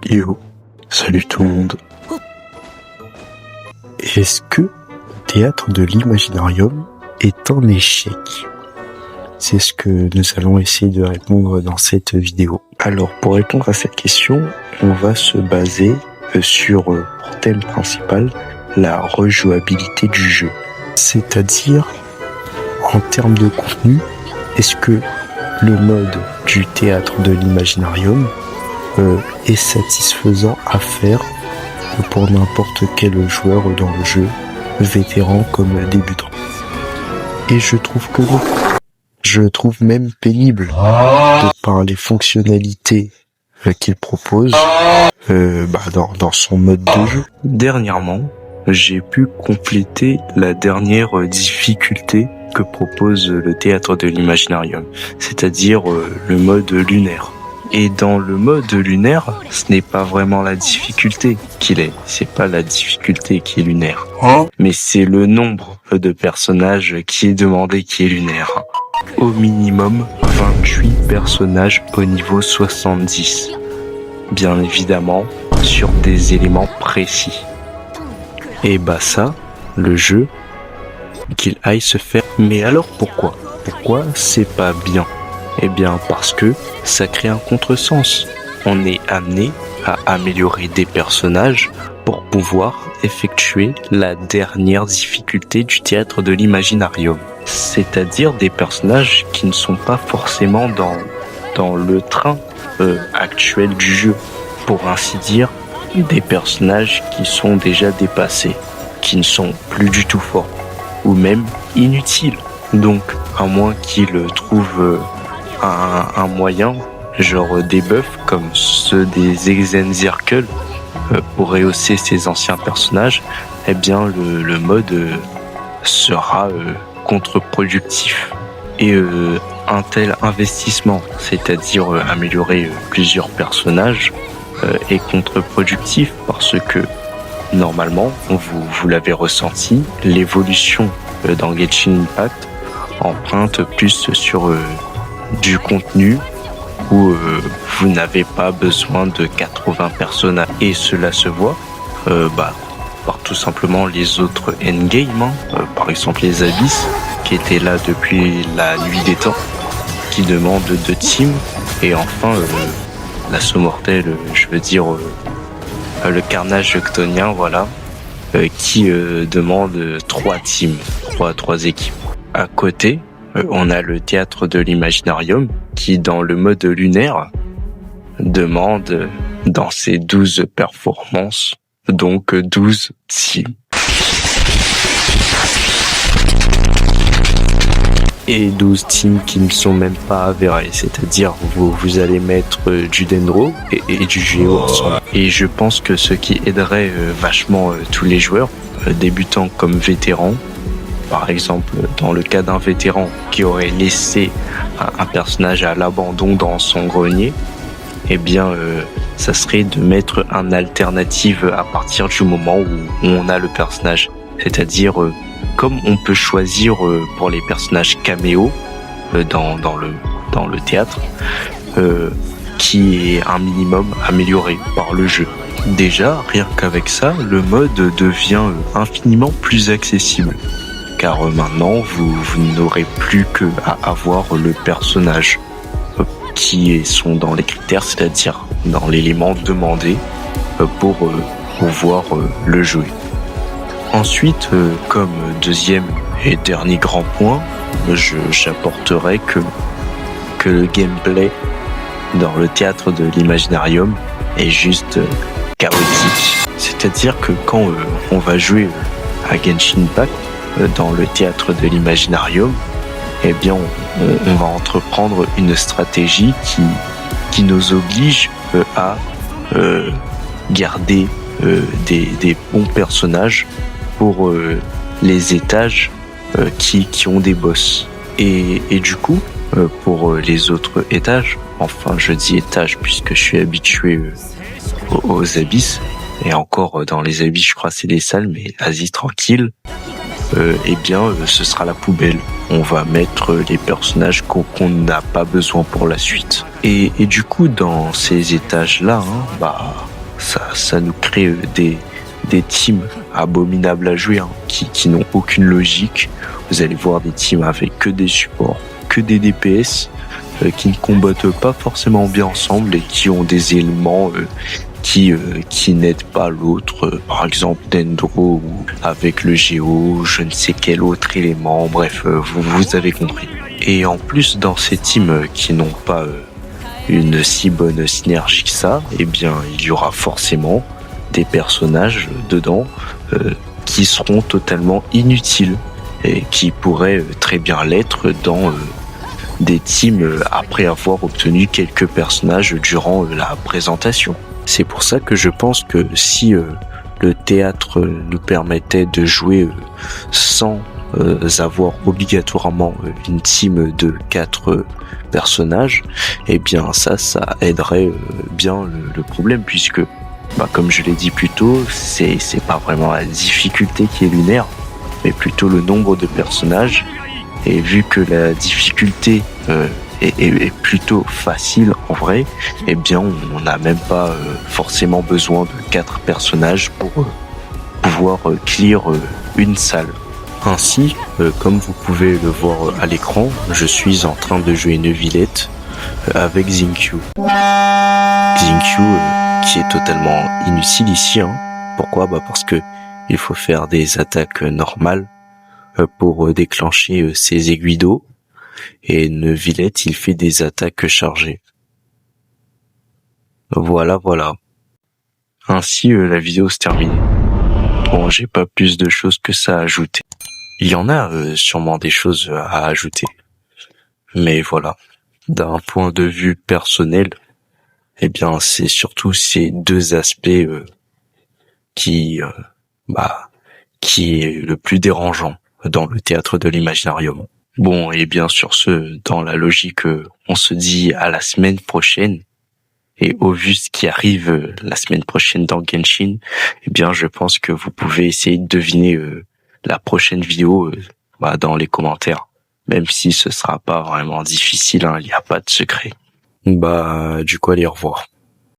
Yo, salut tout le monde. Est-ce que le théâtre de l'Imaginarium est un échec? C'est ce que nous allons essayer de répondre dans cette vidéo. Alors, pour répondre à cette question, on va se baser sur, pour thème principal, la rejouabilité du jeu. C'est-à-dire, en termes de contenu, est-ce que le mode du théâtre de l'Imaginarium est satisfaisant à faire pour n'importe quel joueur dans le jeu, vétéran comme débutant. Et je trouve que non. Je trouve même pénible de par les fonctionnalités qu'il propose dans son mode de jeu. Dernièrement, j'ai pu compléter la dernière difficulté que propose le théâtre de l'Imaginarium, c'est-à-dire le mode lunaire. Et dans le mode lunaire, ce n'est pas vraiment la difficulté qu'il est. C'est pas la difficulté qui est lunaire. Mais c'est le nombre de personnages qui est demandé qui est lunaire. Au minimum, 28 personnages au niveau 70. Bien évidemment, sur des éléments précis. Et ça, le jeu, qu'il aille se faire. Mais alors pourquoi? Pourquoi c'est pas bien? Eh bien parce que ça crée un contresens. On est amené à améliorer des personnages pour pouvoir effectuer la dernière difficulté du théâtre de l'Imaginarium. C'est-à-dire des personnages qui ne sont pas forcément dans le train actuel du jeu. Pour ainsi dire, des personnages qui sont déjà dépassés, qui ne sont plus du tout forts, ou même inutiles. Donc, à moins qu'ils trouvent un moyen, genre des buffs comme ceux des Exenzirkel, pour rehausser ces anciens personnages, eh bien le mode sera contre-productif. Et un tel investissement, c'est-à-dire améliorer plusieurs personnages, est contre-productif parce que normalement, vous l'avez ressenti, l'évolution dans Genshin Impact emprunte plus sur du contenu où vous n'avez pas besoin de 80 personnages. Et cela se voit par tout simplement les autres endgames, par exemple les Abyss, qui étaient là depuis la nuit des temps, qui demandent 2 teams, et enfin l'assaut mortel, je veux dire le carnage octonien, voilà, qui demande 3 teams, 3 équipes. À côté, on a le théâtre de l'Imaginarium qui, dans le mode lunaire, demande dans ses 12 performances, donc 12 teams. Et 12 teams qui ne sont même pas avérés, c'est-à-dire vous allez mettre du Dendro et du Géo ensemble. Et je pense que ce qui aiderait vachement tous les joueurs, débutants comme vétérans, par exemple, dans le cas d'un vétéran qui aurait laissé un personnage à l'abandon dans son grenier, eh bien, ça serait de mettre un alternative à partir du moment où on a le personnage. C'est-à-dire, comme on peut choisir pour les personnages caméo dans le théâtre, qui est un minimum amélioré par le jeu. Déjà, rien qu'avec ça, le mode devient infiniment plus accessible. Car maintenant, vous n'aurez plus qu'à avoir le personnage qui sont dans les critères, c'est-à-dire dans l'élément demandé pour pouvoir le jouer. Ensuite, comme deuxième et dernier grand point, j'apporterai que le gameplay dans le théâtre de l'Imaginarium est juste chaotique. C'est-à-dire que quand on va jouer à Genshin Impact, dans le théâtre de l'Imaginarium, eh bien, on va entreprendre une stratégie qui nous oblige à garder des bons personnages pour les étages qui ont des boss. Et du coup, pour les autres étages, enfin je dis étages puisque je suis habitué aux abysses, et encore dans les abysses je crois c'est des salles, mais vas-y tranquille, eh bien ce sera la poubelle. On va mettre les personnages qu'on n'a pas besoin pour la suite. Et du coup dans ces étages là, ça nous crée des teams abominables à jouer, hein, qui n'ont aucune logique. Vous allez voir des teams avec que des supports, que des DPS, qui ne combattent pas forcément bien ensemble et qui ont des éléments qui n'aident pas l'autre. Par exemple, Dendro ou avec le Géo, je ne sais quel autre élément. Bref, vous avez compris. Et en plus, dans ces teams qui n'ont pas une si bonne synergie que ça, eh bien, il y aura forcément des personnages dedans qui seront totalement inutiles et qui pourraient très bien l'être dans des teams après avoir obtenu quelques personnages durant la présentation. C'est pour ça que je pense que si le théâtre nous permettait de jouer sans avoir obligatoirement une team de 4 personnages, eh bien ça aiderait bien le problème, puisque comme je l'ai dit plus tôt, c'est pas vraiment la difficulté qui est lunaire, mais plutôt le nombre de personnages. Et vu que la difficulté est plutôt facile en vrai, eh bien on n'a même pas forcément besoin de 4 personnages pour pouvoir clear une salle. Ainsi, comme vous pouvez le voir à l'écran, je suis en train de jouer une Villette avec Xingqiu. Xingqiu qui est totalement inutile ici, hein. Pourquoi ? Parce que il faut faire des attaques normales pour déclencher ses aiguilles d'eau, et une Villette il fait des attaques chargées. Voilà. Ainsi la vidéo se termine. Bon, j'ai pas plus de choses que ça à ajouter. Il y en a sûrement des choses à ajouter, mais voilà, d'un point de vue personnel, eh bien c'est surtout ces 2 aspects qui est le plus dérangeant dans le théâtre de l'Imaginarium. Bon, et bien sur ce, dans la logique, on se dit à la semaine prochaine. Et au vu ce qui arrive la semaine prochaine dans Genshin, eh bien je pense que vous pouvez essayer de deviner la prochaine vidéo dans les commentaires. Même si ce sera pas vraiment difficile, hein, il n'y a pas de secret. Du coup, allez, au revoir.